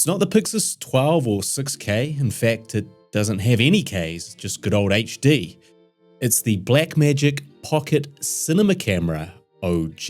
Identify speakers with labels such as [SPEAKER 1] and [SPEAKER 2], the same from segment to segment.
[SPEAKER 1] It's not the Pixis 12 or 6K, in fact it doesn't have any Ks, just good old HD. It's the Blackmagic Pocket Cinema Camera OG,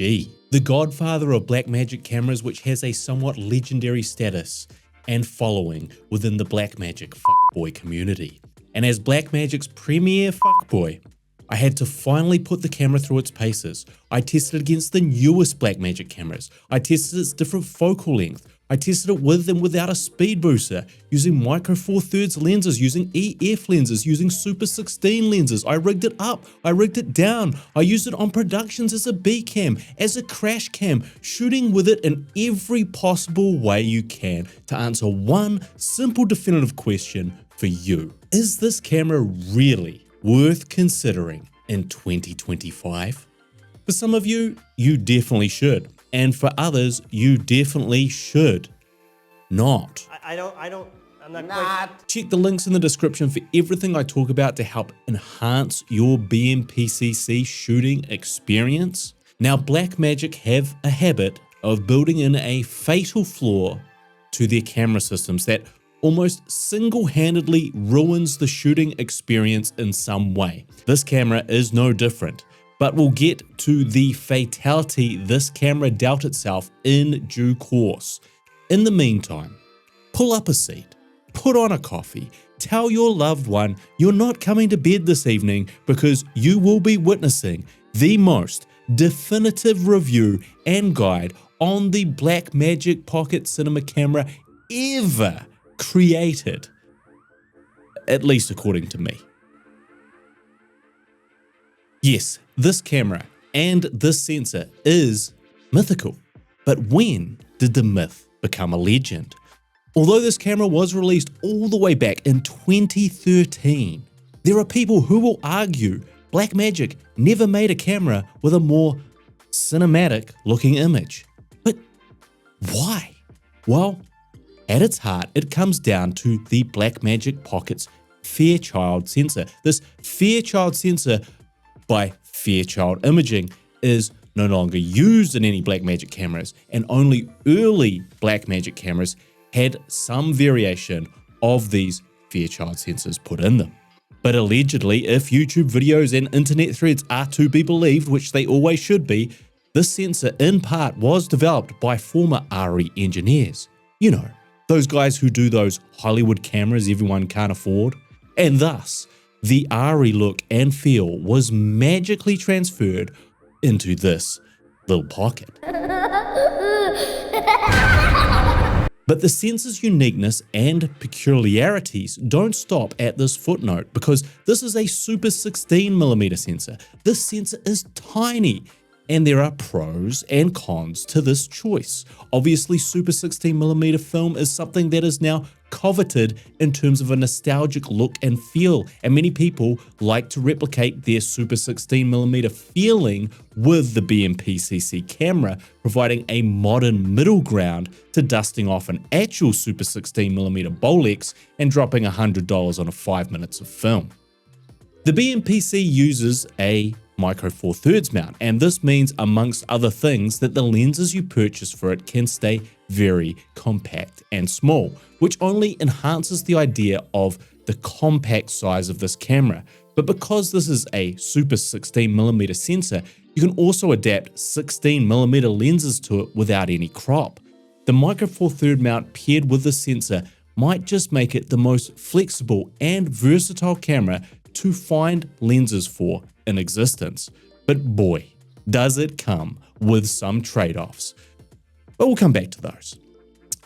[SPEAKER 1] the godfather of Blackmagic cameras, which has a somewhat legendary status and following within the Blackmagic fuckboy community. And as Blackmagic's premier fuckboy, I had to finally put the camera through its paces. I tested it against the newest Blackmagic cameras. I tested its different focal length. I tested it with and without a Speedbooster, using micro 4/3 lenses, using EF lenses, using Super 16 lenses. I rigged it up, I rigged it down. I used it on productions as a B cam, as a crash cam, shooting with it in every possible way you can to answer one simple definitive question for you. Is this camera really worth considering in 2025? For some of you, you definitely should. And for others, you definitely should not.
[SPEAKER 2] I'm not quite.
[SPEAKER 1] Check the links in the description for everything I talk about to help enhance your BMPCC shooting experience. Now, Blackmagic have a habit of building in a fatal flaw to their camera systems that almost single-handedly ruins the shooting experience in some way. This camera is no different. But we'll get to the fatality this camera dealt itself in due course. In the meantime, pull up a seat, put on a coffee, tell your loved one you're not coming to bed this evening because you will be witnessing the most definitive review and guide on the Blackmagic Pocket Cinema Camera ever created, at least according to me. Yes, this camera and this sensor is mythical, but when did the myth become a legend? Although this camera was released all the way back in 2013, there are people who will argue Blackmagic never made a camera with a more cinematic looking image. But why? Well, at its heart, it comes down to the Blackmagic Pocket's Fairchild sensor. This Fairchild sensor by Fairchild Imaging is no longer used in any Blackmagic cameras, and only early Blackmagic cameras had some variation of these Fairchild sensors put in them. But allegedly, if YouTube videos and internet threads are to be believed, which they always should be, this sensor in part was developed by former RE engineers. You know, those guys who do those Hollywood cameras everyone can't afford. And thus, the RE look and feel was magically transferred into this little pocket. But the sensor's uniqueness and peculiarities don't stop at this footnote, because this is a Super 16mm sensor. This sensor is tiny, and there are pros and cons to this choice. Obviously, Super 16mm film is something that is now coveted in terms of a nostalgic look and feel, and many people like to replicate their Super 16mm feeling with the BMPCC camera, providing a modern middle ground to dusting off an actual Super 16mm Bolex and dropping $100 on a 5 minutes of film. The BMPC uses a micro 4/3 mount, and this means, amongst other things, that the lenses you purchase for it can stay very compact and small, which only enhances the idea of the compact size of this camera. But because this is a Super 16mm sensor, you can also adapt 16mm lenses to it without any crop. The micro 4/3 mount paired with the sensor might just make it the most flexible and versatile camera to find lenses for in existence. But boy, does it come with some trade-offs. But we'll come back to those.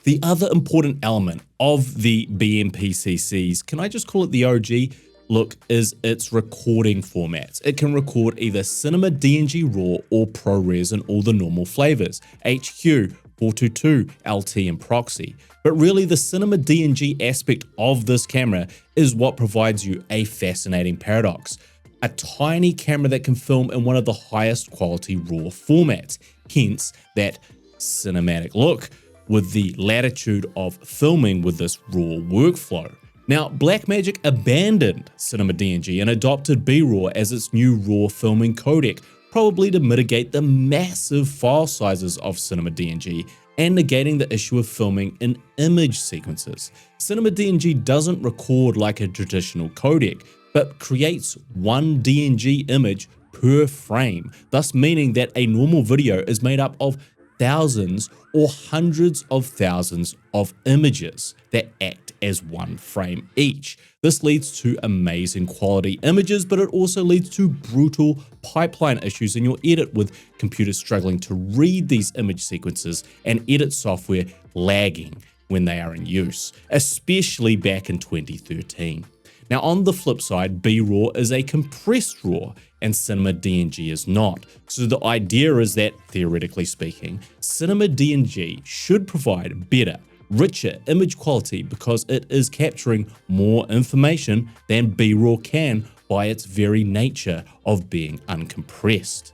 [SPEAKER 1] The other important element of the BMPCC's, can I just call it the OG, look, is its recording formats. It can record either Cinema DNG RAW or ProRes in all the normal flavors, HQ, 422, LT, and Proxy. But really, the Cinema DNG aspect of this camera is what provides you a fascinating paradox. A tiny camera that can film in one of the highest quality RAW formats, hence that cinematic look, with the latitude of filming with this RAW workflow. Now, Blackmagic abandoned Cinema DNG and adopted B-RAW as its new RAW filming codec, probably to mitigate the massive file sizes of Cinema DNG and negating the issue of filming in image sequences. Cinema DNG doesn't record like a traditional codec, but creates one DNG image per frame, thus meaning that a normal video is made up of thousands or hundreds of thousands of images that act as one frame each. This leads to amazing quality images, but it also leads to brutal pipeline issues in your edit, with computers struggling to read these image sequences and edit software lagging when they are in use, especially back in 2013. Now, on the flip side, B-RAW is a compressed RAW and Cinema DNG is not. So the idea is that, theoretically speaking, Cinema DNG should provide better, richer image quality because it is capturing more information than B-RAW can by its very nature of being uncompressed.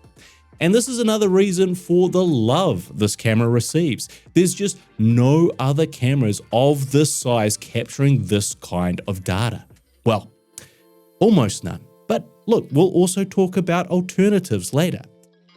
[SPEAKER 1] And this is another reason for the love this camera receives. There's just no other cameras of this size capturing this kind of data. Well, almost none. But look, we'll also talk about alternatives later.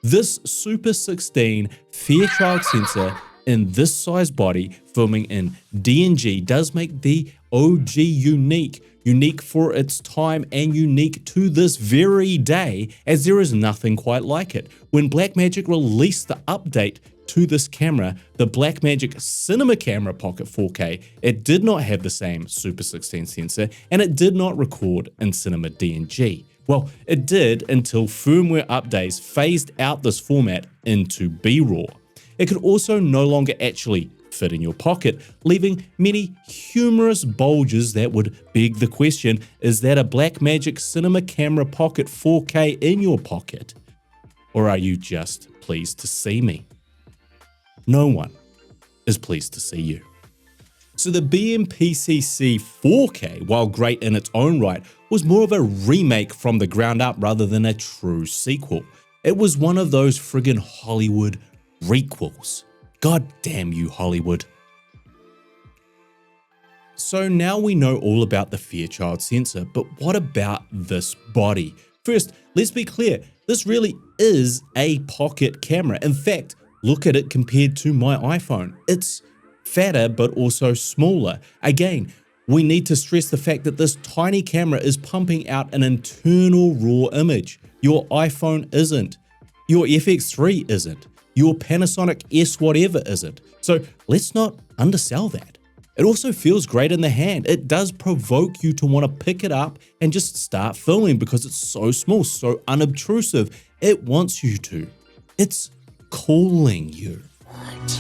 [SPEAKER 1] This Super 16 Fairchild sensor in this size body filming in DNG does make the OG unique for its time and unique to this very day, as there is nothing quite like it. When Blackmagic released the update to this camera, the Blackmagic Cinema Camera Pocket 4K, it did not have the same Super 16 sensor and it did not record in Cinema DNG. Well, it did until firmware updates phased out this format into B-RAW. It could also no longer actually fit in your pocket, leaving many humorous bulges that would beg the question, is that a Blackmagic Cinema Camera Pocket 4K in your pocket? Or are you just pleased to see me? No one is pleased to see you. So the BMPCC 4K, while great in its own right, was more of a remake from the ground up rather than a true sequel. It was one of those friggin' Hollywood requels. God damn you, Hollywood. So now we know all about the Fairchild sensor, but what about this body? First, let's be clear, this really is a pocket camera. In fact, look at it compared to my iPhone. It's fatter, but also smaller. Again, we need to stress the fact that this tiny camera is pumping out an internal raw image. Your iPhone isn't. Your FX3 isn't. Your Panasonic S whatever isn't. So let's not undersell that. It also feels great in the hand. It does provoke you to want to pick it up and just start filming because it's so small, so unobtrusive. It wants you to. It's calling you.
[SPEAKER 3] What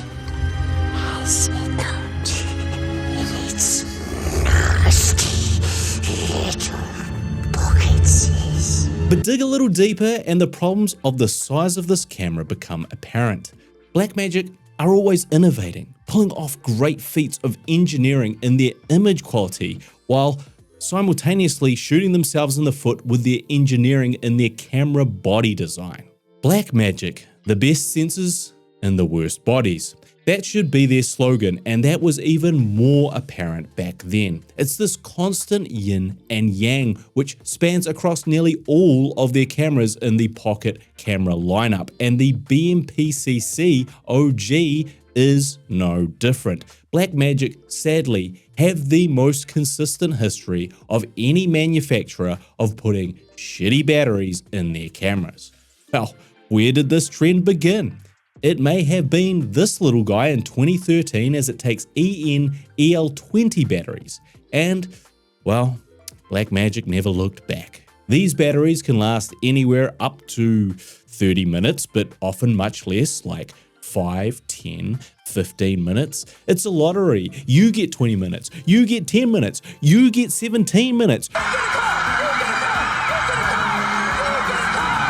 [SPEAKER 3] has it got in its nasty little pockets?
[SPEAKER 1] But dig a little deeper and the problems of the size of this camera become apparent. Blackmagic are always innovating, pulling off great feats of engineering in their image quality while simultaneously shooting themselves in the foot with their engineering in their camera body design. Blackmagic, the best sensors and the worst bodies. That should be their slogan, and that was even more apparent back then. It's this constant yin and yang which spans across nearly all of their cameras in the Pocket camera lineup, and the BMPCC OG is no different. Blackmagic, sadly, have the most consistent history of any manufacturer of putting shitty batteries in their cameras. Well, where did this trend begin? It may have been this little guy in 2013 as it takes EL20 batteries. And, well, Blackmagic never looked back. These batteries can last anywhere up to 30 minutes, but often much less, like 5, 10, 15 minutes. It's a lottery. You get 20 minutes, you get 10 minutes, you get 17 minutes.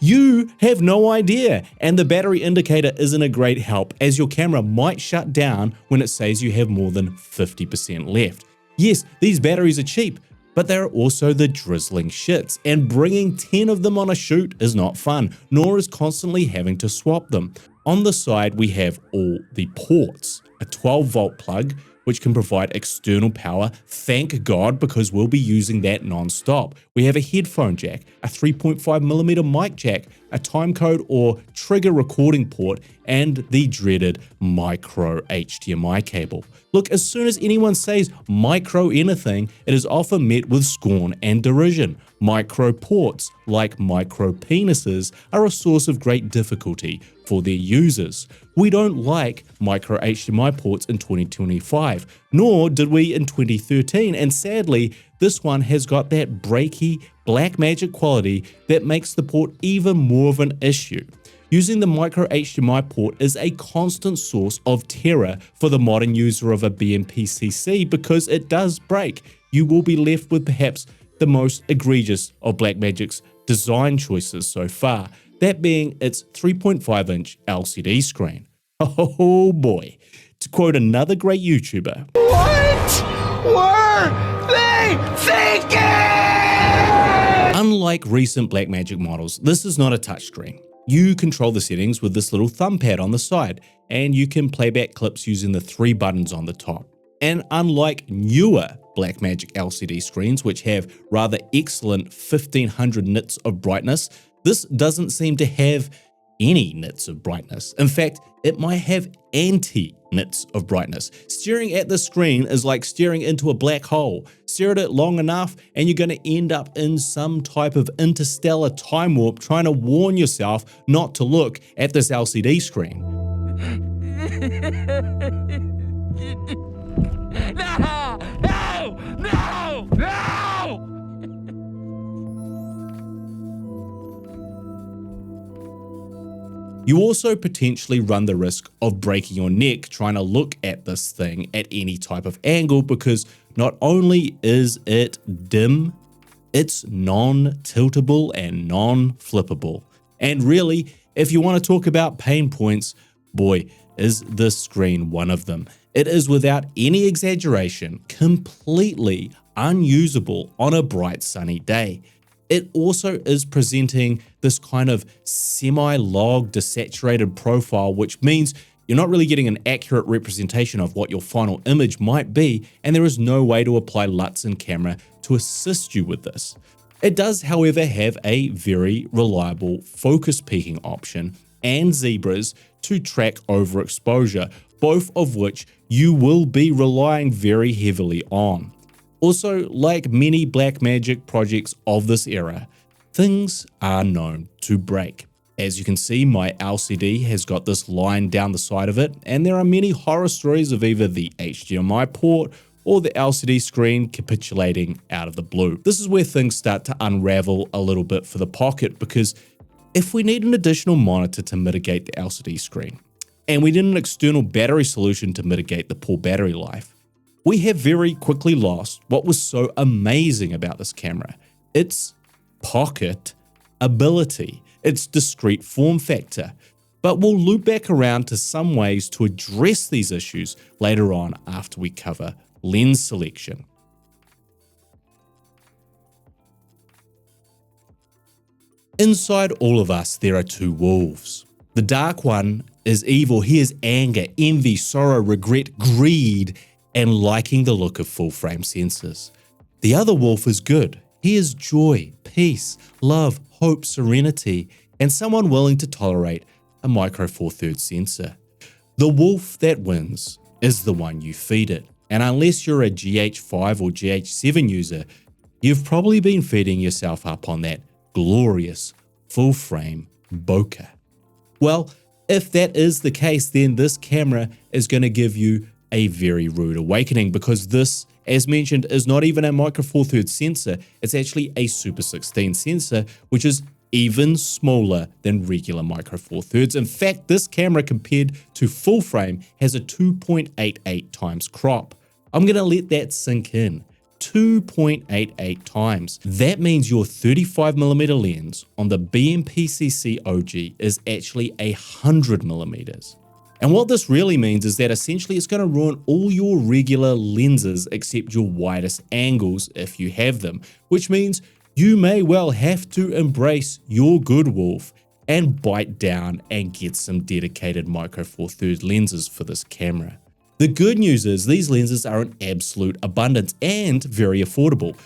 [SPEAKER 1] You have no idea, and the battery indicator isn't a great help as your camera might shut down when it says you have more than 50% left. Yes, these batteries are cheap, but they're also the drizzling shits, and bringing 10 of them on a shoot is not fun, nor is constantly having to swap them. On the side, we have all the ports, a 12-volt plug, which can provide external power. Thank God, because we'll be using that non-stop. We have a headphone jack, a 3.5mm mic jack, a timecode or trigger recording port, and the dreaded micro HDMI cable. Look, as soon as anyone says micro anything, it is often met with scorn and derision. Micro ports, like micro penises, are a source of great difficulty for their users. We don't like micro HDMI ports in 2025, nor did we in 2013, and sadly, this one has got that breaky Blackmagic quality that makes the port even more of an issue. Using the micro HDMI port is a constant source of terror for the modern user of a BMPCC because it does break. You will be left with perhaps the most egregious of Blackmagic's design choices so far, that being its 3.5-inch LCD screen. Oh boy. To quote another great YouTuber,
[SPEAKER 3] What were they thinking?
[SPEAKER 1] Unlike recent Blackmagic models, this is not a touchscreen. You control the settings with this little thumb pad on the side, and you can play back clips using the 3 buttons on the top. And unlike newer Blackmagic LCD screens, which have rather excellent 1500 nits of brightness, this doesn't seem to have any nits of brightness. In fact, it might have anti-nits of brightness. Staring at the screen is like staring into a black hole. Stare at it long enough and you're going to end up in some type of interstellar time warp trying to warn yourself not to look at this LCD screen.
[SPEAKER 3] No! No! No! No!
[SPEAKER 1] You also potentially run the risk of breaking your neck trying to look at this thing at any type of angle, because not only is it dim, it's non-tiltable and non-flippable. And really, if you want to talk about pain points, boy, is this screen one of them. It is, without any exaggeration, completely unusable on a bright sunny day. It also is presenting this kind of semi-log desaturated profile, which means you're not really getting an accurate representation of what your final image might be, and there is no way to apply LUTs in camera to assist you with this. It does, however, have a very reliable focus peaking option and zebras to track overexposure, both of which you will be relying very heavily on. Also, like many Blackmagic projects of this era, things are known to break. As you can see, my LCD has got this line down the side of it, and there are many horror stories of either the HDMI port or the LCD screen capitulating out of the blue. This is where things start to unravel a little bit for the Pocket, because if we need an additional monitor to mitigate the LCD screen, and we need an external battery solution to mitigate the poor battery life, we have very quickly lost what was so amazing about this camera: its pocket ability, its discrete form factor. But we'll loop back around to some ways to address these issues later on after we cover lens selection. Inside all of us, there are two wolves. The dark one is evil. He is anger, envy, sorrow, regret, greed, and liking the look of full-frame sensors. The other wolf is good. He is joy, peace, love, hope, serenity, and someone willing to tolerate a micro 4/3 sensor. The wolf that wins is the one you feed it. And unless you're a GH5 or GH7 user, you've probably been feeding yourself up on that glorious full-frame bokeh. Well, if that is the case, then this camera is going to give you a very rude awakening, because this, as mentioned, is not even a micro 4/3 sensor. It's actually a Super 16 sensor, which is even smaller than regular micro 4/3. In fact, this camera compared to full frame has a 2.88 times crop. I'm going to let that sink in. 2.88 times. That means your 35mm lens on the BMPCC OG is actually 100mm. And what this really means is that essentially it's going to ruin all your regular lenses except your widest angles if you have them, which means you may well have to embrace your good wolf and bite down and get some dedicated micro 4/3 lenses for this camera. The good news is these lenses are an absolute abundance and very affordable.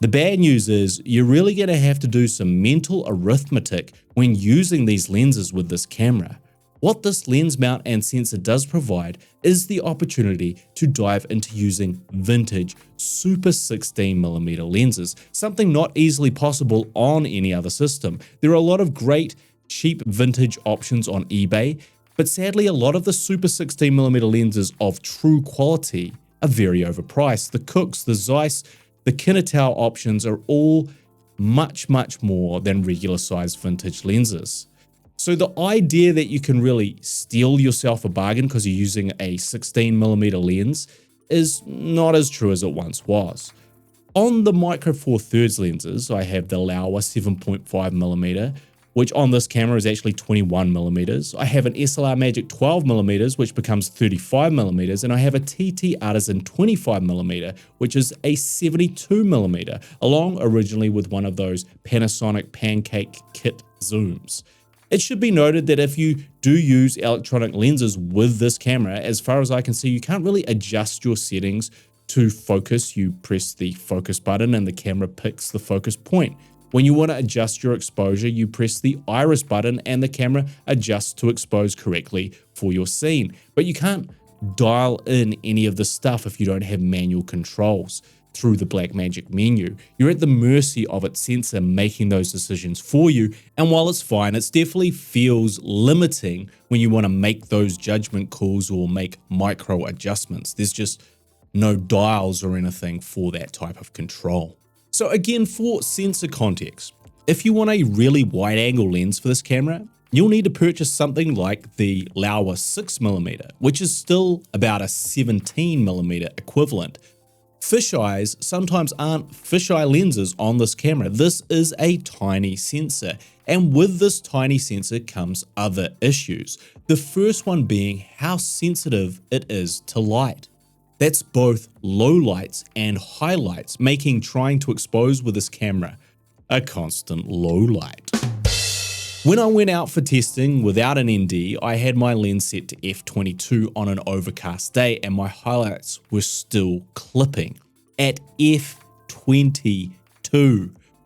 [SPEAKER 1] The bad news is you're really going to have to do some mental arithmetic when using these lenses with this camera. What this lens mount and sensor does provide is the opportunity to dive into using vintage super 16mm lenses, something not easily possible on any other system. There are a lot of great cheap vintage options on eBay, but sadly a lot of the super 16mm lenses of true quality are very overpriced. The Cooks, the Zeiss, the Kinetau options are all much more than regular size vintage lenses. So the idea that you can really steal yourself a bargain because you're using a 16mm lens is not as true as it once was. On the Micro Four Thirds lenses, I have the Laowa 7.5mm, which on this camera is actually 21mm. I have an SLR Magic 12mm, which becomes 35mm, and I have a TT Artisan 25mm, which is a 72mm, along originally with one of those Panasonic Pancake kit zooms. It should be noted that if you do use electronic lenses with this camera, as far as I can see, you can't really adjust your settings to focus. You press the focus button and the camera picks the focus point. When you want to adjust your exposure, you press the iris button and the camera adjusts to expose correctly for your scene. But you can't dial in any of the stuff if you don't have manual controls through the Blackmagic menu. You're at the mercy of its sensor making those decisions for you, and while it's fine, it definitely feels limiting when you want to make those judgment calls or make micro adjustments. There's just no dials or anything for that type of control. So again, for sensor context, if you want a really wide angle lens for this camera, you'll need to purchase something like the Laowa 6mm, which is still about a 17mm equivalent. Fisheyes sometimes aren't fisheye lenses on this camera. This is a tiny sensor, and with this tiny sensor comes other issues. The first one being how sensitive it is to light. That's both low lights and highlights, making trying to expose with this camera a constant low light. When I went out for testing without an ND, I had my lens set to f22 on an overcast day and my highlights were still clipping at f22.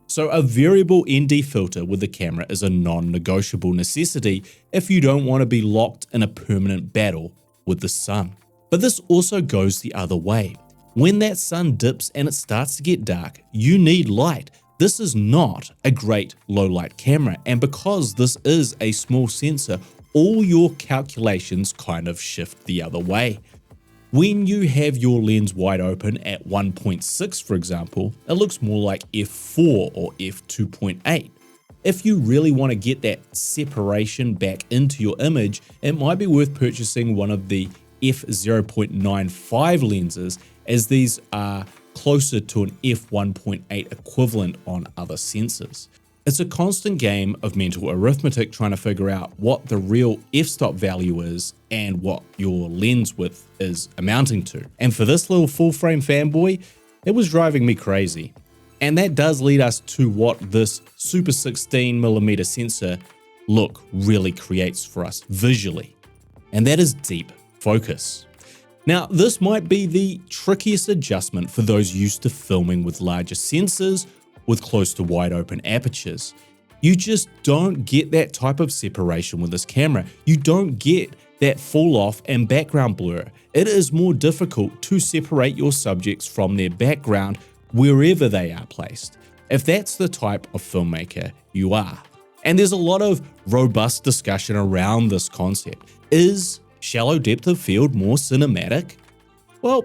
[SPEAKER 1] So a variable ND filter with the camera is a non-negotiable necessity if you don't want to be locked in a permanent battle with the sun. But this also goes the other way. When that sun dips and it starts to get dark, you need light. This is not a great low light camera, and because this is a small sensor, all your calculations kind of shift the other way. When you have your lens wide open at 1.6, for example, it looks more like f4 or f2.8. If you really want to get that separation back into your image, it might be worth purchasing one of the f0.95 lenses, as these are closer to an f1.8 equivalent on other sensors. It's a constant game of mental arithmetic trying to figure out what the real f-stop value is and what your lens width is amounting to. And for this little full frame fanboy, it was driving me crazy. And that does lead us to what this super 16mm sensor look really creates for us visually, and that is deep focus. Now, this might be the trickiest adjustment for those used to filming with larger sensors with close to wide open apertures. You just don't get that type of separation with this camera. You don't get that fall off and background blur. It is more difficult to separate your subjects from their background wherever they are placed, if that's the type of filmmaker you are. And there's a lot of robust discussion around this concept. Is shallow depth of field more cinematic? Well,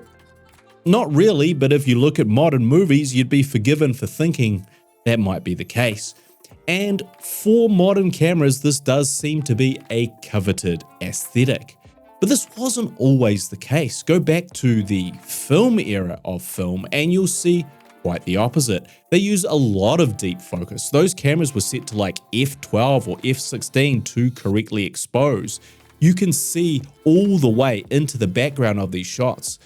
[SPEAKER 1] not really, but if you look at modern movies, you'd be forgiven for thinking that might be the case. And for modern cameras, this does seem to be a coveted aesthetic. But this wasn't always the case. Go back to the film era of film and you'll see quite the opposite. They use a lot of deep focus. Those cameras were set to like f12 or f16 to correctly expose. You can see all the way into the background of these shots.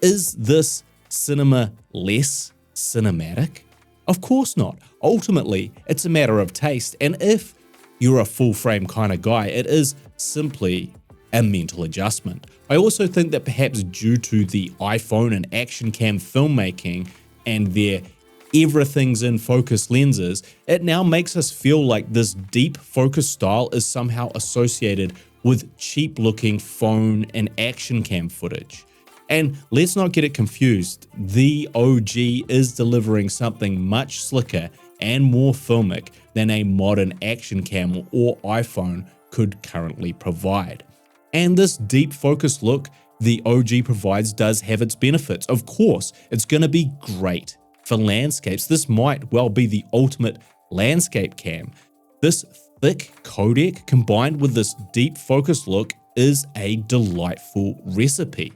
[SPEAKER 1] Is this cinema less cinematic? Of course not. Ultimately, it's a matter of taste, and if you're a full frame kind of guy, it is simply a mental adjustment. I also think that perhaps due to the iPhone and action cam filmmaking and their everything's in focus lenses, it now makes us feel like this deep focus style is somehow associated with cheap looking phone and action cam footage. And let's not get it confused, the OG is delivering something much slicker and more filmic than a modern action cam or iPhone could currently provide. And this deep focus look the OG provides does have its benefits. Of course, it's going to be great for landscapes. This might well be the ultimate landscape cam. This thick codec combined with this deep focus look is a delightful recipe.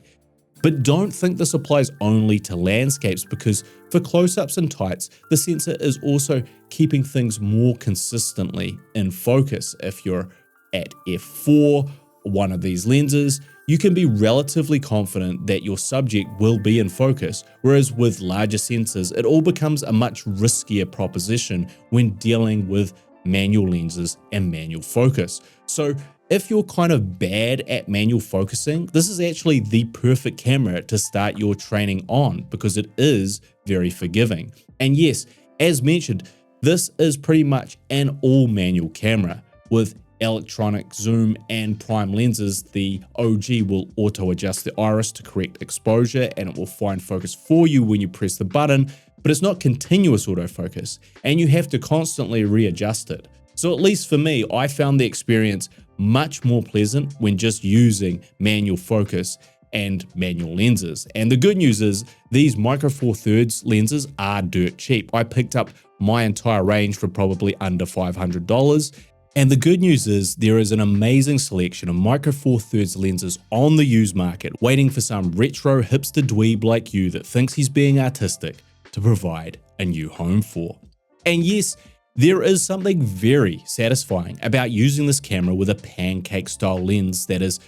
[SPEAKER 1] But don't think this applies only to landscapes, because for close-ups and tights, the sensor is also keeping things more consistently in focus. If you're at f4, one of these lenses, you can be relatively confident that your subject will be in focus, whereas with larger sensors, it all becomes a much riskier proposition when dealing with manual lenses and manual focus. So if you're kind of bad at manual focusing, this is actually the perfect camera to start your training on, because it is very forgiving. And yes, as mentioned, this is pretty much an all manual camera. With electronic zoom and prime lenses, the OG will auto adjust the iris to correct exposure, and it will find focus for you when you press the button, but it's not continuous autofocus, and you have to constantly readjust it. So at least for me, I found the experience much more pleasant when just using manual focus and manual lenses. And the good news is these Micro Four Thirds lenses are dirt cheap. I picked up my entire range for probably under $500. And the good news is there is an amazing selection of Micro Four Thirds lenses on the used market, waiting for some retro hipster dweeb like you that thinks he's being artistic to provide a new home for. And yes, there is something very satisfying about using this camera with a pancake style lens that is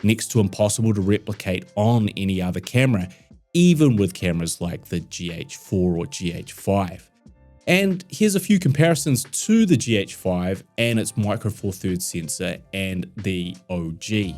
[SPEAKER 1] next to impossible to replicate on any other camera, even with cameras like the GH4 or GH5. And here's a few comparisons to the GH5 and its Micro Four Thirds sensor and the OG.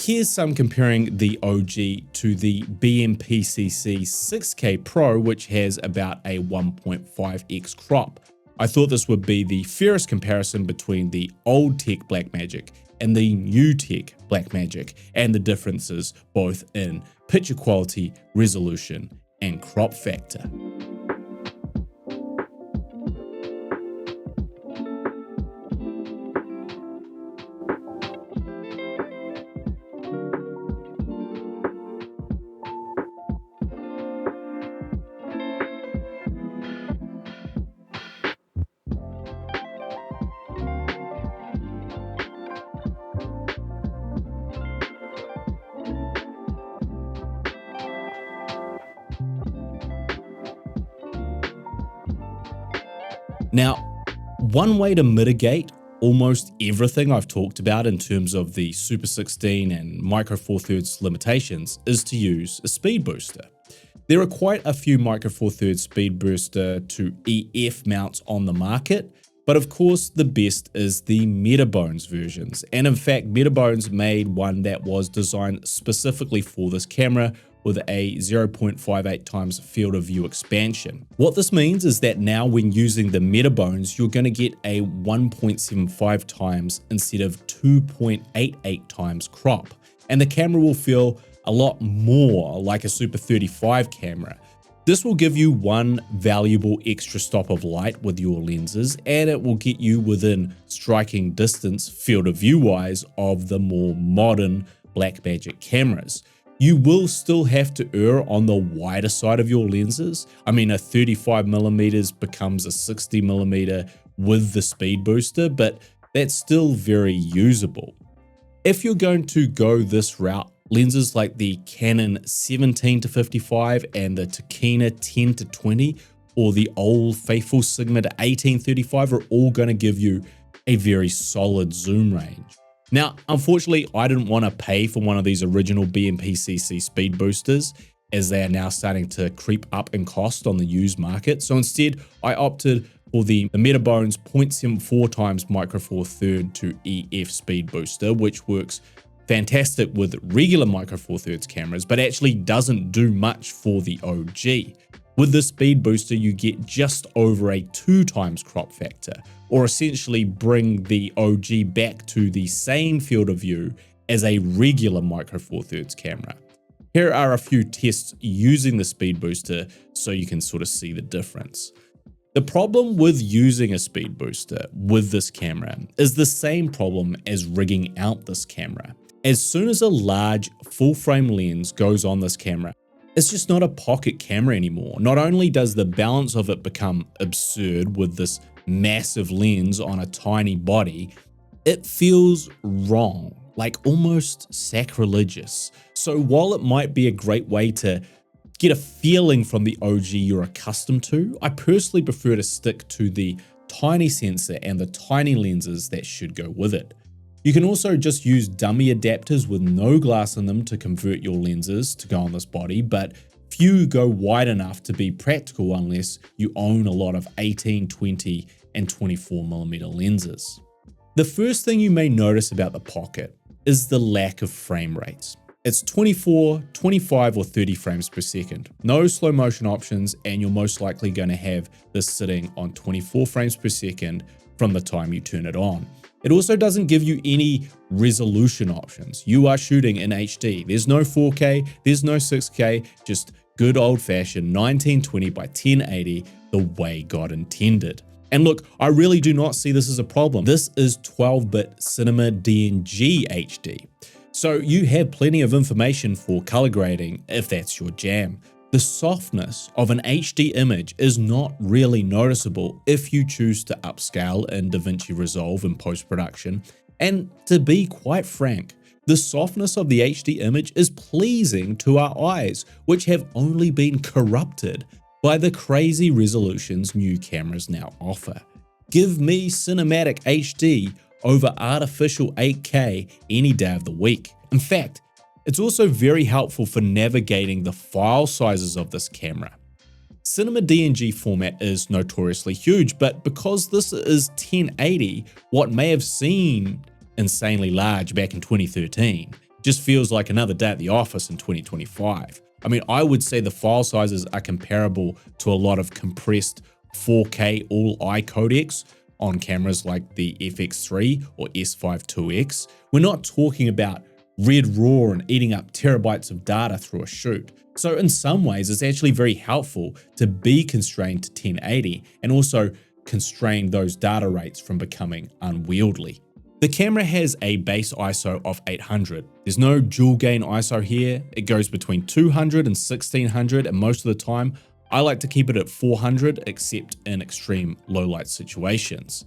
[SPEAKER 1] Here's some comparing the OG to the BMPCC 6K Pro, which has about a 1.5x crop. I thought this would be the fairest comparison between the old tech Blackmagic and the new tech Blackmagic, and the differences both in picture quality, resolution, and crop factor. Now, one way to mitigate almost everything I've talked about in terms of the Super 16 and Micro Four Thirds limitations is to use a Speedbooster. There are quite a few Micro Four Thirds Speedbooster to EF mounts on the market, but of course the best is the Metabones versions. And in fact, Metabones made one that was designed specifically for this camera, with a 0.58 times field of view expansion. What this means is that now when using the Metabones, you're going to get a 1.75 times instead of 2.88 times crop. And the camera will feel a lot more like a Super 35 camera. This will give you one valuable extra stop of light with your lenses, and it will get you within striking distance field of view wise of the more modern Blackmagic cameras. You will still have to err on the wider side of your lenses. I mean, a 35mm becomes a 60mm with the Speedbooster, but that's still very usable. If you're going to go this route, lenses like the Canon 17-55 and the Tokina 10-20 or the old faithful Sigma to 18-35 are all going to give you a very solid zoom range. Now, unfortunately, I didn't want to pay for one of these original BMPCC Speedboosters, as they are now starting to creep up in cost on the used market. So instead, I opted for the Metabones 0.74 times Micro Four Thirds to EF Speedbooster, which works fantastic with regular Micro Four Thirds cameras, but actually doesn't do much for the OG. With the Speedbooster, you get just over a 2 times crop factor, or essentially bring the OG back to the same field of view as a regular Micro Four Thirds camera. Here are a few tests using the Speedbooster so you can sort of see the difference. The problem with using a Speedbooster with this camera is the same problem as rigging out this camera. As soon as a large full-frame lens goes on this camera, it's just not a pocket camera anymore. Not only does the balance of it become absurd with this massive lens on a tiny body, it feels wrong, like almost sacrilegious. So while it might be a great way to get a feeling from the OG you're accustomed to, I personally prefer to stick to the tiny sensor and the tiny lenses that should go with it. You can also just use dummy adapters with no glass in them to convert your lenses to go on this body, but few go wide enough to be practical unless you own a lot of 18, 20, and 24mm lenses. The first thing you may notice about the Pocket is the lack of frame rates. It's 24, 25, or 30 frames per second. No slow motion options, and you're most likely going to have this sitting on 24 frames per second from the time you turn it on. It also doesn't give you any resolution options. You are shooting in HD. There's no 4K, there's no 6K, just good old-fashioned 1920 by 1080 the way God intended. And look, I really do not see this as a problem. This is 12-bit Cinema DNG HD. So you have plenty of information for color grading if that's your jam. The softness of an HD image is not really noticeable if you choose to upscale in DaVinci Resolve in post-production. And to be quite frank, the softness of the HD image is pleasing to our eyes, which have only been corrupted by the crazy resolutions new cameras now offer. Give me cinematic HD over artificial 8K any day of the week. In fact, it's also very helpful for navigating the file sizes of this camera. Cinema DNG format is notoriously huge, but because this is 1080, what may have seemed insanely large back in 2013 just feels like another day at the office in 2025. I mean, I would say the file sizes are comparable to a lot of compressed 4K all-I codecs on cameras like the FX3 or S5 2X. We're not talking about red raw and eating up terabytes of data through a shoot. So in some ways, it's actually very helpful to be constrained to 1080 and also constrain those data rates from becoming unwieldy. The camera has a base ISO of 800. There's no dual gain ISO here. It goes between 200 and 1600, and most of the time, I like to keep it at 400, except in extreme low light situations.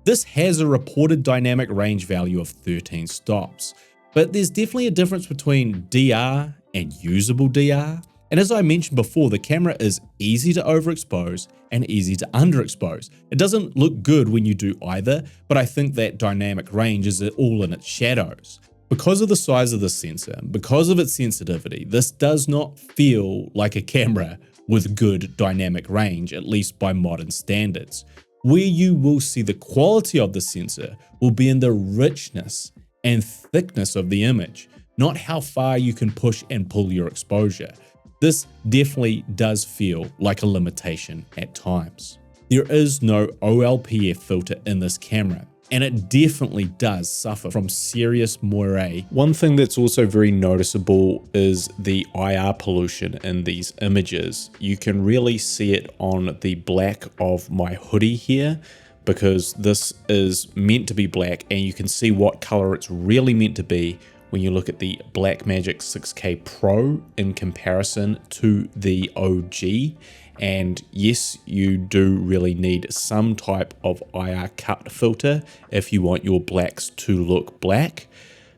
[SPEAKER 1] This has a reported dynamic range value of 13 stops, but there's definitely a difference between DR and usable DR. And as I mentioned before, the camera is easy to overexpose and easy to underexpose. It doesn't look good when you do either, but I think that dynamic range is all in its shadows. Because of the size of the sensor, because of its sensitivity, this does not feel like a camera with good dynamic range, at least by modern standards. Where you will see the quality of the sensor will be in the richness and thickness of the image, not how far you can push and pull your exposure. This definitely does feel like a limitation at times. There is no OLPF filter in this camera, and it definitely does suffer from serious moire. One thing that's also very noticeable is the IR pollution in these images. You can really see it on the black of my hoodie here, because this is meant to be black, and you can see what color it's really meant to be when you look at the Blackmagic 6K Pro in comparison to the OG. And yes, you do really need some type of IR cut filter if you want your blacks to look black.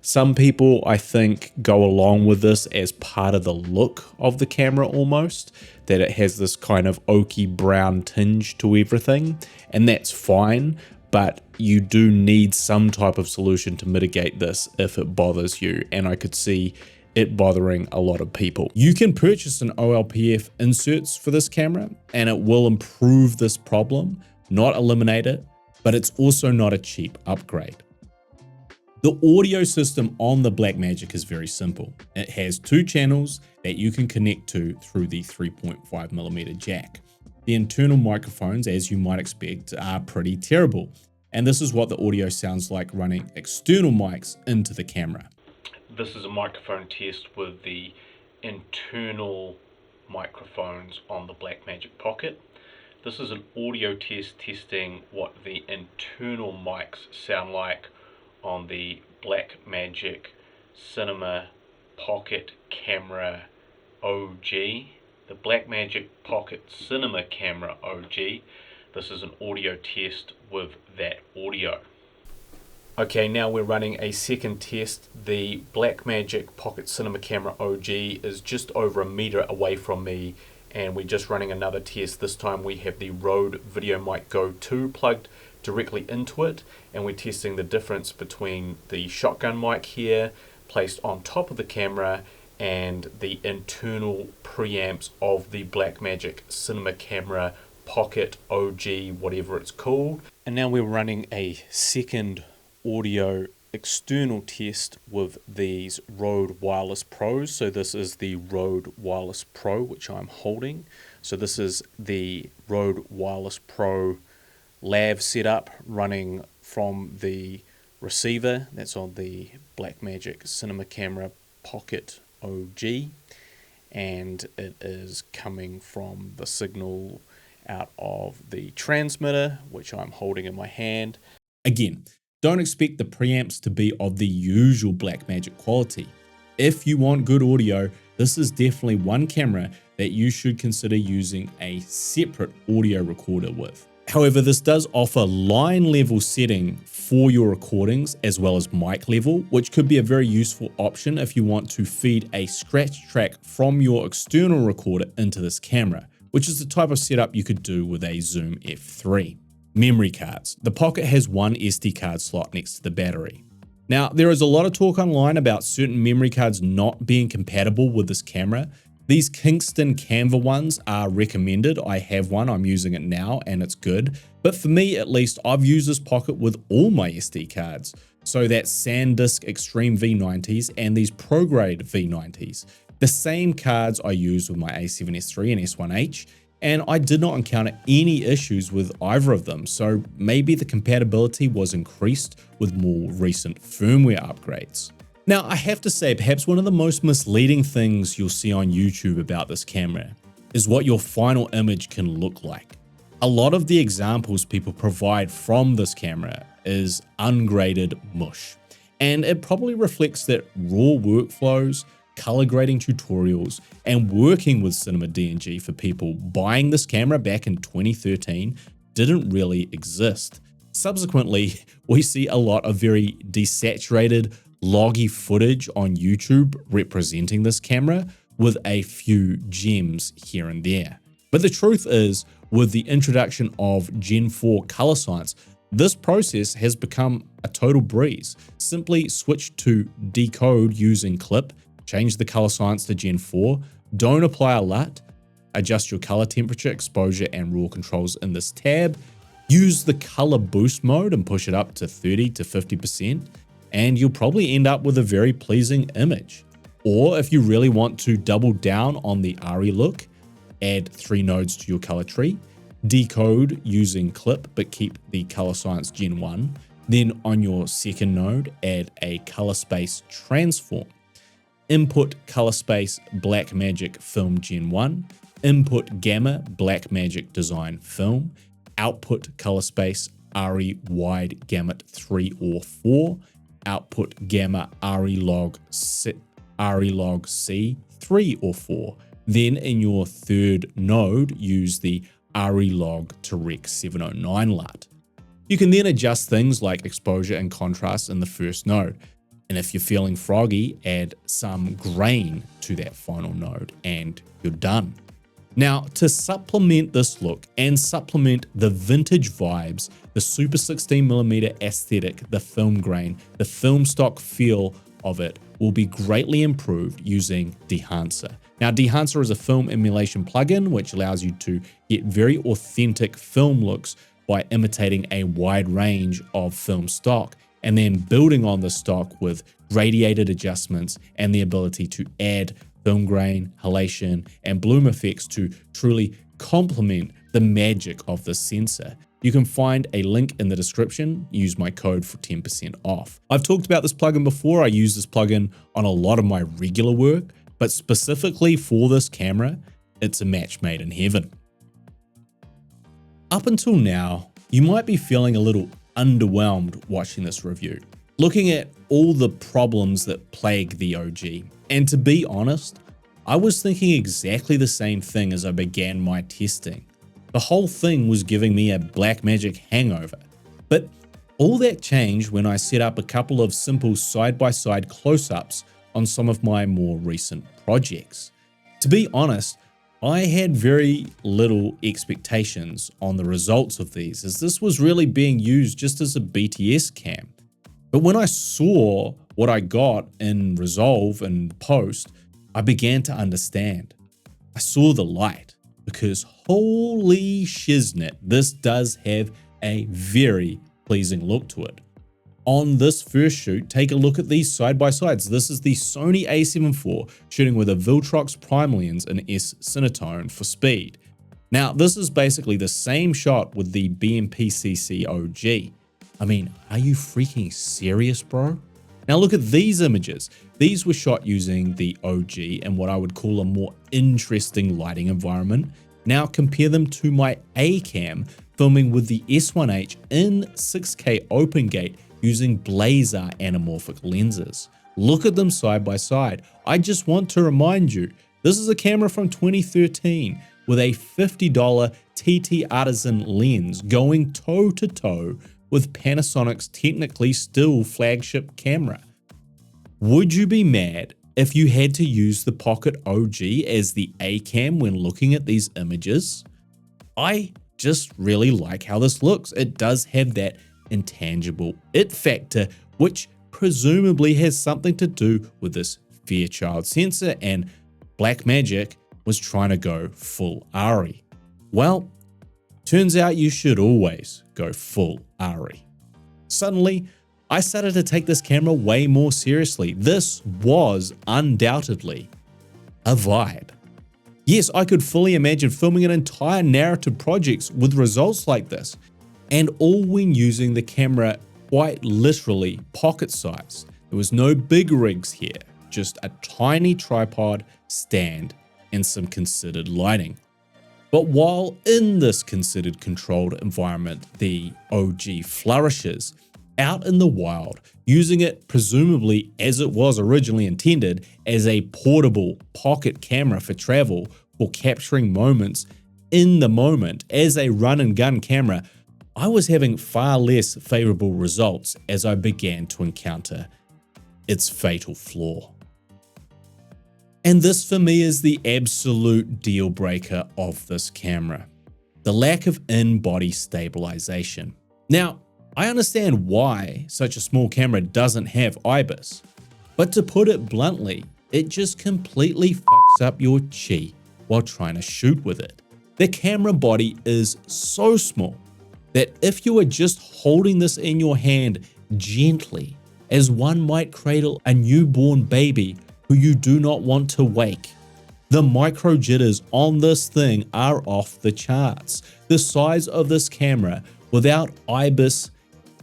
[SPEAKER 1] Some people, I think, go along with this as part of the look of the camera almost, that it has this kind of oaky brown tinge to everything, and that's fine. But you do need some type of solution to mitigate this if it bothers you. And I could see it bothering a lot of people. You can purchase an OLPF inserts for this camera and it will improve this problem, not eliminate it, but it's also not a cheap upgrade. The audio system on the Blackmagic is very simple. It has 2 channels that you can connect to through the 3.5mm jack. The internal microphones, as you might expect, are pretty terrible. And this is what the audio sounds like running external mics into the camera.
[SPEAKER 4] This is a microphone test with the internal microphones on the Blackmagic Pocket. This is an audio test testing what the internal mics sound like on the Blackmagic Cinema Pocket Camera OG. The Blackmagic Pocket Cinema Camera OG. This is an audio test with that audio. Okay, now we're running a second test. The Blackmagic Pocket Cinema Camera OG is just over a meter away from me, and we're just running another test. This time we have the Rode Video Mic Go 2 plugged directly into it, and we're testing the difference between the shotgun mic here placed on top of the camera and the internal preamps of the Blackmagic Cinema Camera Pocket OG, whatever it's called. And now we're running a second audio external test with these Rode Wireless Pros. So this is the Rode Wireless Pro, which I'm holding. So this is the Rode Wireless Pro lav setup running from the receiver that's on the Blackmagic Cinema Camera Pocket OG, and it is coming from the signal out of the transmitter, which I'm holding in my hand.
[SPEAKER 1] Again, don't expect the preamps to be of the usual Blackmagic quality. If you want good audio, this is definitely one camera that you should consider using a separate audio recorder with. However, this does offer line level setting for your recordings as well as mic level, which could be a very useful option if you want to feed a scratch track from your external recorder into this camera, which is the type of setup you could do with a Zoom F3. Memory cards. The Pocket has one SD card slot next to the battery. Now, there is a lot of talk online about certain memory cards not being compatible with this camera. These Kingston Canva ones are recommended. I have one, I'm using it now, and it's good. But for me, at least, I've used this Pocket with all my SD cards. So that's SanDisk Extreme V90s and these ProGrade V90s. The same cards I use with my A7S III and S1H, and I did not encounter any issues with either of them. So maybe the compatibility was increased with more recent firmware upgrades. Now, I have to say, perhaps one of the most misleading things you'll see on YouTube about this camera is what your final image can look like. A lot of the examples people provide from this camera is ungraded mush, and it probably reflects that raw workflows, color grading tutorials, and working with Cinema DNG for people buying this camera back in 2013 didn't really exist. Subsequently, we see a lot of very desaturated, loggy footage on YouTube representing this camera with a few gems here and there. But the truth is, with the introduction of Gen 4 color science, this process has become a total breeze. Simply switch to decode using clip, change the color science to Gen 4, don't apply a LUT, adjust your color temperature, exposure, and raw controls in this tab, use the color boost mode and push it up to 30 to 50%, and you'll probably end up with a very pleasing image. Or if you really want to double down on the ARRI look, add 3 nodes to your color tree, decode using clip but keep the color science Gen 1, then on your second node add a color space transform, input color space Blackmagic film Gen 1, input gamma Blackmagic design film, output color space ARRI wide gamut 3 or 4, output gamma ARRI log C 3 or 4. Then in your third node, use the ARRI log to Rec 709 LUT. You can then adjust things like exposure and contrast in the first node. And if you're feeling froggy, add some grain to that final node and you're done. Now, to supplement this look and supplement the vintage vibes, the Super 16mm aesthetic, the film grain, the film stock feel of it will be greatly improved using Dehancer. Now, Dehancer is a film emulation plugin which allows you to get very authentic film looks by imitating a wide range of film stock and then building on the stock with gradiated adjustments and the ability to add film grain, halation, and bloom effects to truly complement the magic of this sensor. You can find a link in the description. Use my code for 10% off. I've talked about this plugin before. I use this plugin on a lot of my regular work, but specifically for this camera, it's a match made in heaven. Up until now, you might be feeling a little underwhelmed watching this review, looking at all the problems that plague the OG. And to be honest, I was thinking exactly the same thing as I began my testing. The whole thing was giving me a Blackmagic hangover. But all that changed when I set up a couple of simple side-by-side close-ups on some of my more recent projects. To be honest, I had very little expectations on the results of these, as this was really being used just as a BTS cam. But when I saw what I got in Resolve and Post, I began to understand. I saw the light, because holy shiznit, this does have a very pleasing look to it. On this first shoot, take a look at these side-by-sides. This is the Sony a7 IV shooting with a Viltrox prime lens in S Cinetone for speed. Now, this is basically the same shot with the BMPCC OG. I mean, are you freaking serious, bro? Now look at these images. These were shot using the OG and what I would call a more interesting lighting environment. Now compare them to my A cam filming with the S1H in 6K open gate using Blazer anamorphic lenses. Look at them side by side. I just want to remind you, this is a camera from 2013 with a $50 TT Artisan lens going toe to toe with Panasonic's technically still flagship camera. Would you be mad if you had to use the Pocket OG as the A cam when looking at these images? I just really like how this looks. It does have that intangible it factor, which presumably has something to do with this Fairchild sensor, and Blackmagic was trying to go full ARRI. Well, turns out you should always go full ARRI. Suddenly, I started to take this camera way more seriously. This was undoubtedly a vibe. Yes, I could fully imagine filming an entire narrative project with results like this, and all when using the camera quite literally pocket-sized. There was no big rigs here, just a tiny tripod, stand, and some considered lighting. But while in this considered controlled environment, the OG flourishes, out in the wild, using it presumably as it was originally intended as a portable pocket camera for travel for capturing moments in the moment as a run and gun camera, I was having far less favorable results as I began to encounter its fatal flaw. And this for me is the absolute deal breaker of this camera: the lack of in-body stabilization. Now, I understand why such a small camera doesn't have IBIS, but to put it bluntly, it just completely fucks up your chi while trying to shoot with it. The camera body is so small that if you are just holding this in your hand gently, as one might cradle a newborn baby who you do not want to wake, the micro jitters on this thing are off the charts. The size of this camera without IBIS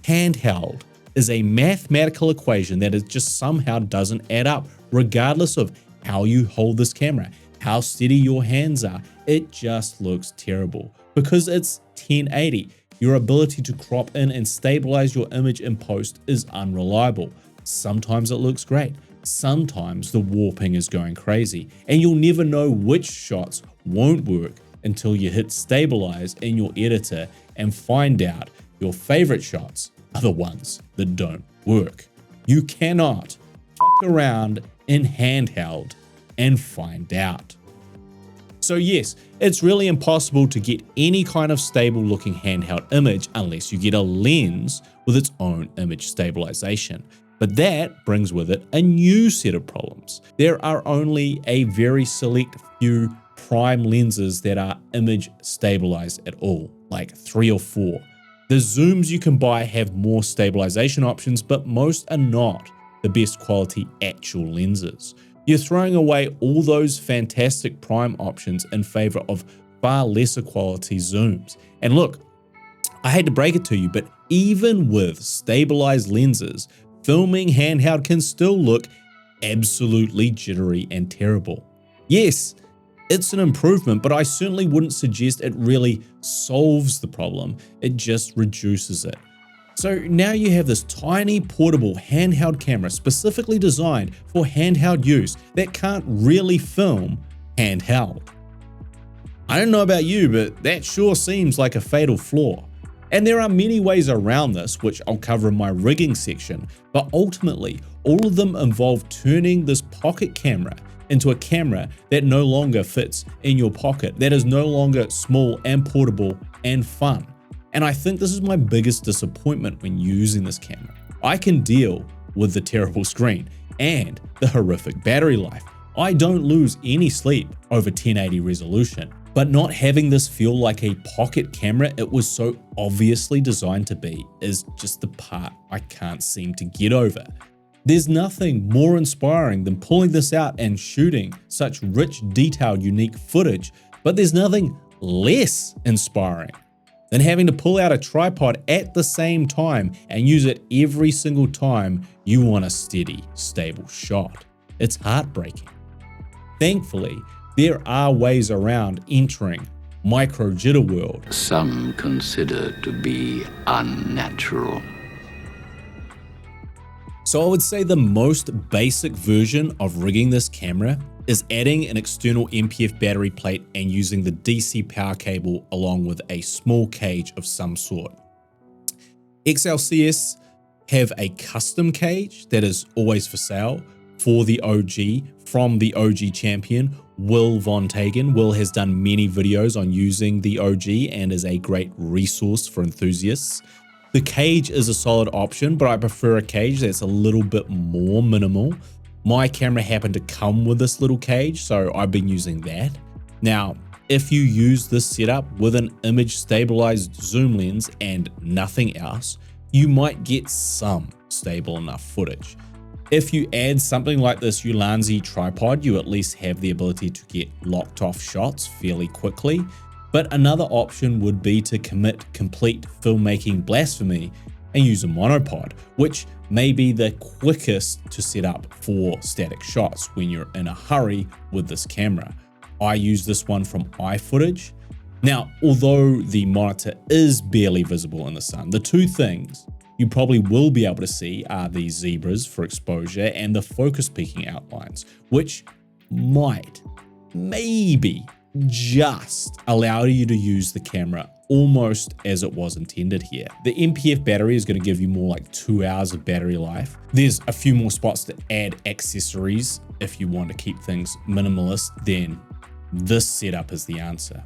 [SPEAKER 1] handheld is a mathematical equation that it just somehow doesn't add up, regardless of how you hold this camera, how steady your hands are. It just looks terrible because it's 1080. Your ability to crop in and stabilize your image in post is unreliable. Sometimes it looks great. Sometimes the warping is going crazy, and you'll never know which shots won't work until you hit stabilize in your editor and find out your favorite shots are the ones that don't work. You cannot fuck around in handheld and find out. So yes, it's really impossible to get any kind of stable looking handheld image unless you get a lens with its own image stabilization. But that brings with it a new set of problems. There are only a very select few prime lenses that are image stabilized at all, like 3 or 4. The zooms you can buy have more stabilization options, but most are not the best quality actual lenses. You're throwing away all those fantastic prime options in favor of far lesser quality zooms. And look, I hate to break it to you, but even with stabilized lenses, filming handheld can still look absolutely jittery and terrible. Yes, it's an improvement, but I certainly wouldn't suggest it really solves the problem. It just reduces it. So now you have this tiny portable handheld camera specifically designed for handheld use that can't really film handheld. I don't know about you, but that sure seems like a fatal flaw. And there are many ways around this, which I'll cover in my rigging section, but ultimately, all of them involve turning this pocket camera into a camera that no longer fits in your pocket, that is no longer small and portable and fun. And I think this is my biggest disappointment when using this camera. I can deal with the terrible screen and the horrific battery life. I don't lose any sleep over 1080 resolution. But not having this feel like a pocket camera it was so obviously designed to be is just the part I can't seem to get over. There's nothing more inspiring than pulling this out and shooting such rich, detailed, unique footage, but there's nothing less inspiring than having to pull out a tripod at the same time and use it every single time you want a steady, stable shot. It's heartbreaking. Thankfully, there are ways around entering micro jitter world.
[SPEAKER 5] Some consider to be unnatural.
[SPEAKER 1] So I would say the most basic version of rigging this camera is adding an external MPF battery plate and using the DC power cable along with a small cage of some sort. XLCS have a custom cage that is always for sale for the OG from the OG champion, Will Von Tagen. Will has done many videos on using the OG and is a great resource for enthusiasts. The cage is a solid option, but I prefer a cage that's a little bit more minimal. My camera happened to come with this little cage, so I've been using that. Now, if you use this setup with an image stabilized zoom lens and nothing else, you might get some stable enough footage. If you add something like this Ulanzi tripod, you at least have the ability to get locked off shots fairly quickly. But another option would be to commit complete filmmaking blasphemy and use a monopod, which may be the quickest to set up for static shots when you're in a hurry with this camera. I use this one from iFootage. Now, although the monitor is barely visible in the sun, the two things you probably will be able to see are the zebras for exposure and the focus peaking outlines, which might, maybe, just allow you to use the camera almost as it was intended here. The MPF battery is going to give you more like 2 hours of battery life. There's a few more spots to add accessories if you want to keep things minimalist, then this setup is the answer.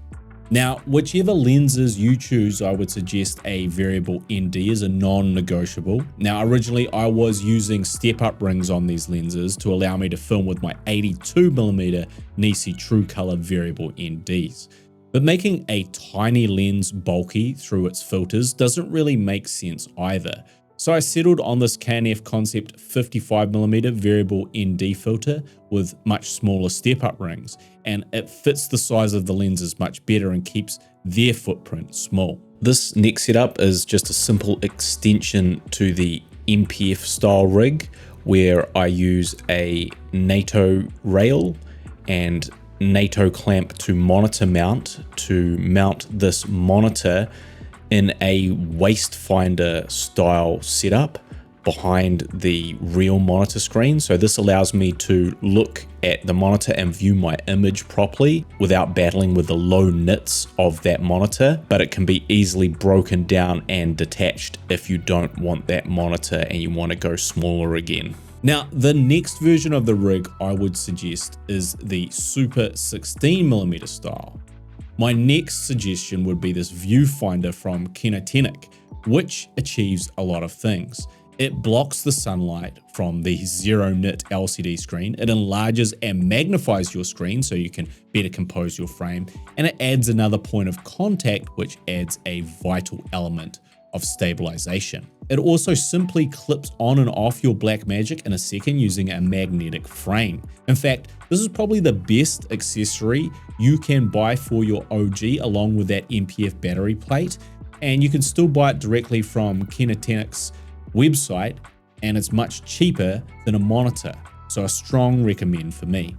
[SPEAKER 1] Now, whichever lenses you choose, I would suggest a variable ND is a non-negotiable. Now, originally I was using step-up rings on these lenses to allow me to film with my 82mm Nisi True Color variable NDs. But making a tiny lens bulky through its filters doesn't really make sense either. So I settled on this KNF Concept 55mm variable ND filter with much smaller step-up rings, and it fits the size of the lenses much better and keeps their footprint small. This next setup is just a simple extension to the MPF style rig where I use a NATO rail and NATO clamp to monitor mount this monitor in a waist finder style setup behind the real monitor screen. So this allows me to look at the monitor and view my image properly without battling with the low nits of that monitor, but it can be easily broken down and detached if you don't want that monitor and you want to go smaller again. Now, the next version of the rig I would suggest is the Super 16mm style. My next suggestion would be this viewfinder from Kinetinic, which achieves a lot of things. It blocks the sunlight from the zero-nit LCD screen. It enlarges and magnifies your screen so you can better compose your frame. And it adds another point of contact, which adds a vital element of stabilization. It also simply clips on and off your Blackmagic in a second using a magnetic frame. In fact, this is probably the best accessory you can buy for your OG along with that MPF battery plate. And you can still buy it directly from Kinetinic's website, and it's much cheaper than a monitor. So a strong recommend for me.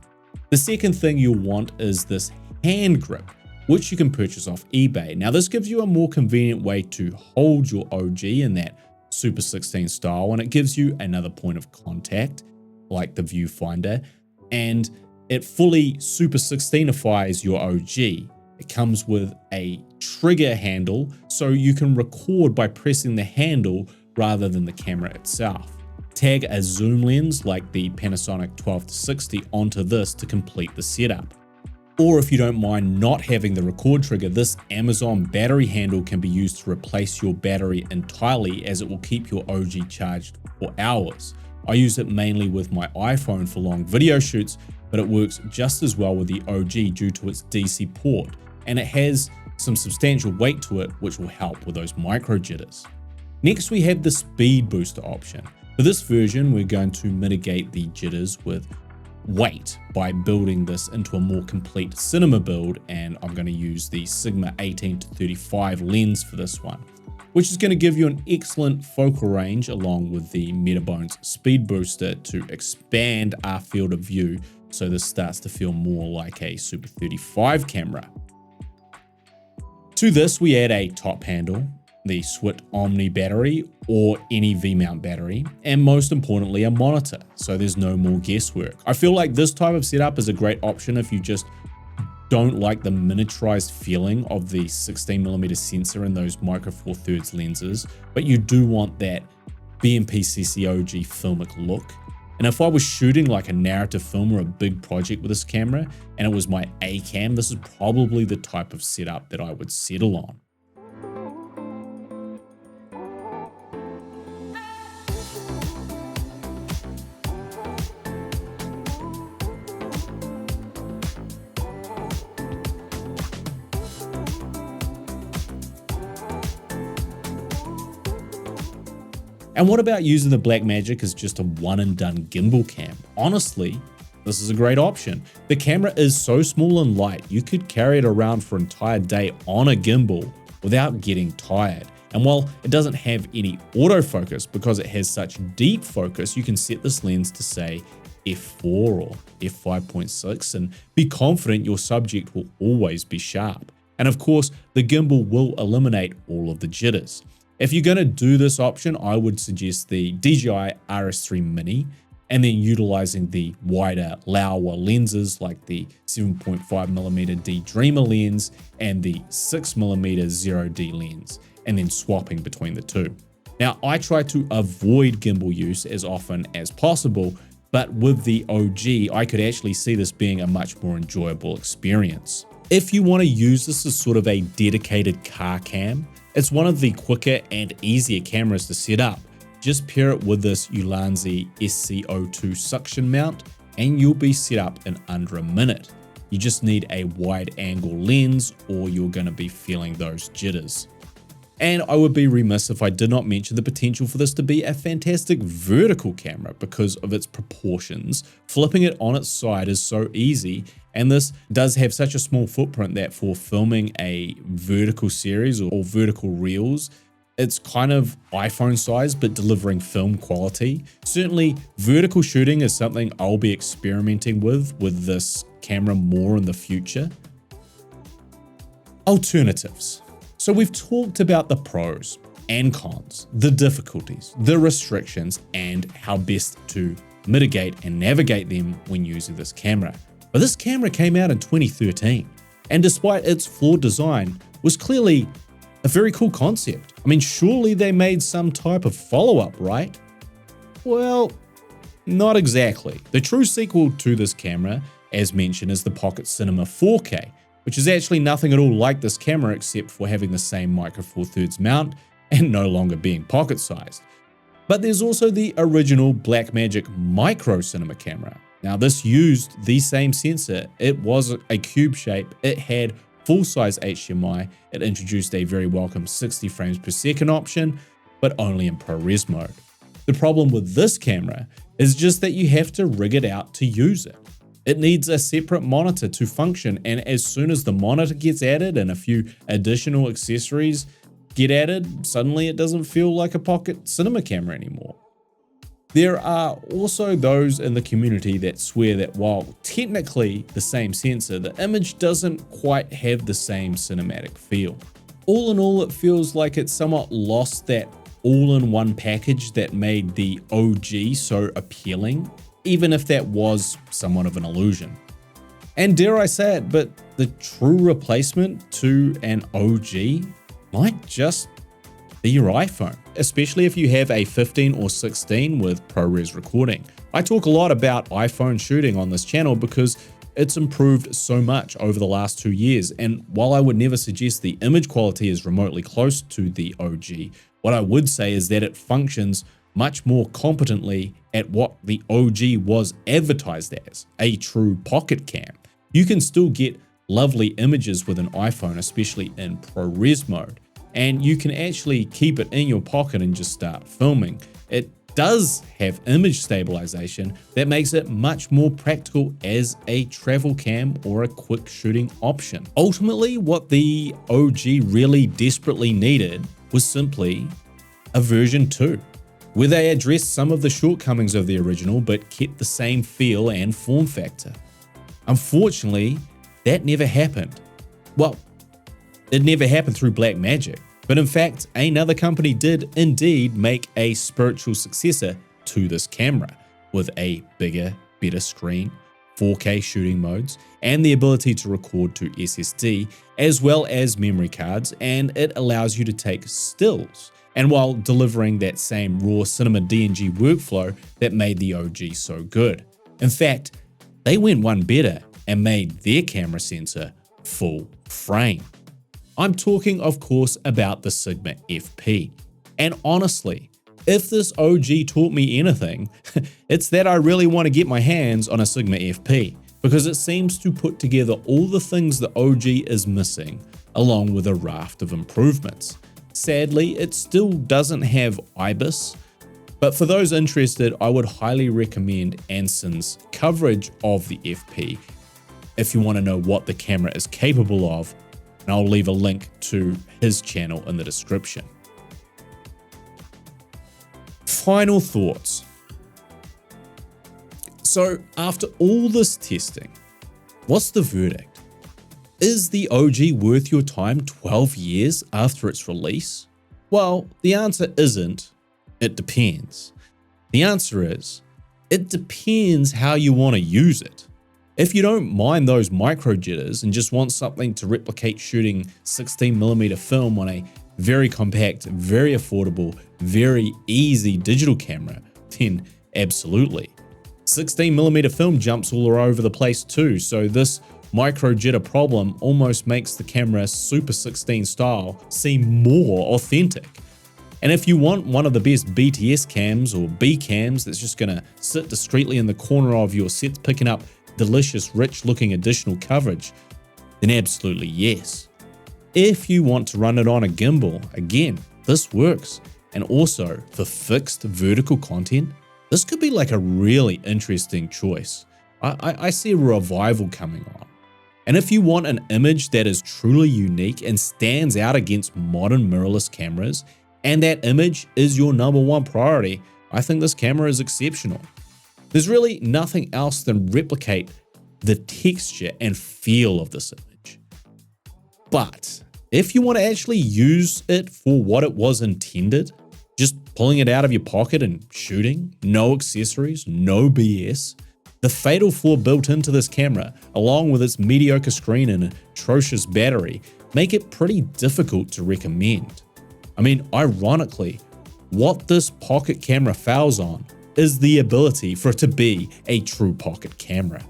[SPEAKER 1] The second thing you'll want is this hand grip, which you can purchase off eBay. Now this gives you a more convenient way to hold your OG in that Super 16 style, and it gives you another point of contact like the viewfinder, and it fully Super 16ifies your OG. It comes with a trigger handle so you can record by pressing the handle rather than the camera itself. Tag a zoom lens like the Panasonic 12-60 onto this to complete the setup. Or if you don't mind not having the record trigger, this Amazon battery handle can be used to replace your battery entirely, as it will keep your OG charged for hours. I use it mainly with my iPhone for long video shoots, but it works just as well with the OG due to its DC port, and it has some substantial weight to it, which will help with those micro jitters. Next, we have the Speedbooster option. For this version, we're going to mitigate the jitters with weight by building this into a more complete cinema build, and I'm going to use the Sigma 18-35 lens for this one, which is going to give you an excellent focal range along with the Metabones Speedbooster to expand our field of view, so this starts to feel more like a Super 35 camera. To this, we add a top handle, the Swit Omni battery or any V-mount battery, and most importantly, a monitor, so there's no more guesswork. I feel like this type of setup is a great option if you just don't like the miniaturized feeling of the 16mm sensor and those micro four thirds lenses, but you do want that BMPCC OG filmic look. And if I was shooting like a narrative film or a big project with this camera and it was my A cam, this is probably the type of setup that I would settle on. And what about using the Blackmagic as just a one and done gimbal cam? Honestly, this is a great option. The camera is so small and light, you could carry it around for an entire day on a gimbal without getting tired. And while it doesn't have any autofocus, because it has such deep focus, you can set this lens to say f4 or f5.6 and be confident your subject will always be sharp. And of course, the gimbal will eliminate all of the jitters. If you're going to do this option, I would suggest the DJI RS3 Mini, and then utilizing the wider Laowa lenses like the 7.5mm D Dreamer lens and the 6mm 0D lens, and then swapping between the two. Now, I try to avoid gimbal use as often as possible, but with the OG, I could actually see this being a much more enjoyable experience. If you want to use this as sort of a dedicated car cam, it's one of the quicker and easier cameras to set up. Just pair it with this Ulanzi SC02 suction mount and you'll be set up in under a minute. You just need a wide angle lens or you're going to be feeling those jitters. And I would be remiss if I did not mention the potential for this to be a fantastic vertical camera because of its proportions. Flipping it on its side is so easy, and this does have such a small footprint that for filming a vertical series or vertical reels, it's kind of iPhone size but delivering film quality. Certainly vertical shooting is something I'll be experimenting with this camera more in the future. Alternatives. So we've talked about the pros and cons, the difficulties, the restrictions, and how best to mitigate and navigate them when using this camera. But this camera came out in 2013, and despite its flawed design, was clearly a very cool concept. I mean, surely they made some type of follow-up, right? Well, not exactly. The true sequel to this camera, as mentioned, is the Pocket Cinema 4K, which is actually nothing at all like this camera except for having the same micro four thirds mount and no longer being pocket sized. But there's also the original Blackmagic Micro Cinema Camera. Now this used the same sensor. It was a cube shape, it had full-size HDMI, it introduced a very welcome 60 frames per second option, but only in ProRes mode. The problem with this camera is just that you have to rig it out to use it. It needs a separate monitor to function, and as soon as the monitor gets added and a few additional accessories get added, suddenly it doesn't feel like a pocket cinema camera anymore. There are also those in the community that swear that while technically the same sensor, the image doesn't quite have the same cinematic feel. All in all, it feels like it somewhat lost that all-in-one package that made the OG so appealing, even if that was somewhat of an illusion. And dare I say it, but the true replacement to an OG might just be your iPhone, especially if you have a 15 or 16 with ProRes recording. I talk a lot about iPhone shooting on this channel because it's improved so much over the last 2 years, and while I would never suggest the image quality is remotely close to the OG, what I would say is that it functions much more competently at what the OG was advertised as, a true pocket cam. You can still get lovely images with an iPhone, especially in ProRes mode, and you can actually keep it in your pocket and just start filming. It does have image stabilization that makes it much more practical as a travel cam or a quick shooting option. Ultimately, what the OG really desperately needed was simply a version 2, where they addressed some of the shortcomings of the original but kept the same feel and form factor. Unfortunately, that never happened. Well, it never happened through Blackmagic, but in fact, another company did indeed make a spiritual successor to this camera with a bigger, better screen, 4K shooting modes, and the ability to record to SSD, as well as memory cards, and it allows you to take stills, and while delivering that same raw cinema DNG workflow that made the OG so good. In fact, they went one better and made their camera sensor full frame. I'm talking, of course, about the Sigma FP. And honestly, if this OG taught me anything, it's that I really want to get my hands on a Sigma FP, because it seems to put together all the things the OG is missing, along with a raft of improvements. Sadly, it still doesn't have IBIS, but for those interested, I would highly recommend Anson's coverage of the FP if you want to know what the camera is capable of, and I'll leave a link to his channel in the description. Final thoughts. So after all this testing, what's the verdict? Is the OG worth your time 12 years after its release? Well, the answer isn't, it depends. The answer is, it depends how you want to use it. If you don't mind those micro jitters and just want something to replicate shooting 16mm film on a very compact, very affordable, very easy digital camera, then absolutely. 16mm film jumps all over the place too, so this micro jitter problem almost makes the camera Super 16 style seem more authentic. And if you want one of the best BTS cams or B cams that's just gonna sit discreetly in the corner of your set picking up delicious, rich looking additional coverage, then absolutely yes. If you want to run it on a gimbal, again, this works. And also for fixed vertical content, this could be like a really interesting choice. I see a revival coming on. And if you want an image that is truly unique and stands out against modern mirrorless cameras, and that image is your #1 priority, I think this camera is exceptional. There's really nothing else than replicate the texture and feel of this image. But if you want to actually use it for what it was intended, just pulling it out of your pocket and shooting, no accessories, no BS, the fatal flaw built into this camera, along with its mediocre screen and atrocious battery, make it pretty difficult to recommend. I mean, ironically, what this pocket camera fails on is the ability for it to be a true pocket camera.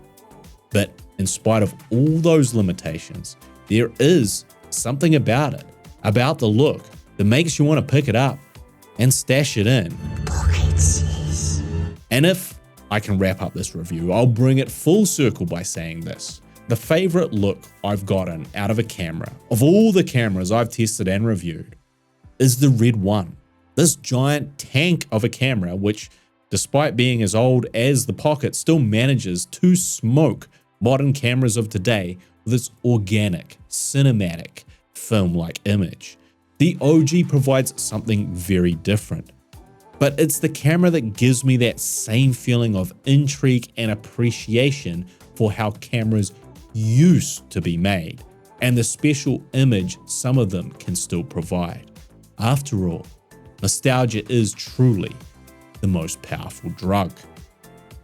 [SPEAKER 1] But in spite of all those limitations, there is something about it, about the look, that makes you want to pick it up and stash it in.
[SPEAKER 2] Nazis.
[SPEAKER 1] And if I can wrap up this review, I'll bring it full circle by saying this. The favorite look I've gotten out of a camera, of all the cameras I've tested and reviewed, is the Red One. This giant tank of a camera, which, despite being as old as the Pocket, still manages to smoke modern cameras of today with its organic, cinematic, film-like image. The OG provides something very different. But it's the camera that gives me that same feeling of intrigue and appreciation for how cameras used to be made, and the special image some of them can still provide. After all, nostalgia is truly the most powerful drug.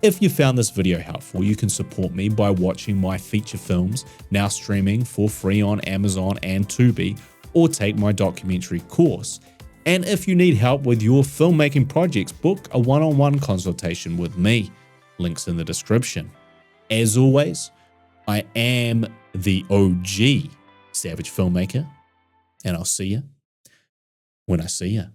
[SPEAKER 1] If you found this video helpful, you can support me by watching my feature films, now streaming for free on Amazon and Tubi, or take my documentary course. And if you need help with your filmmaking projects, book a one-on-one consultation with me. Links in the description. As always, I am the OG ISAZH filmmaker, and I'll see you when I see you.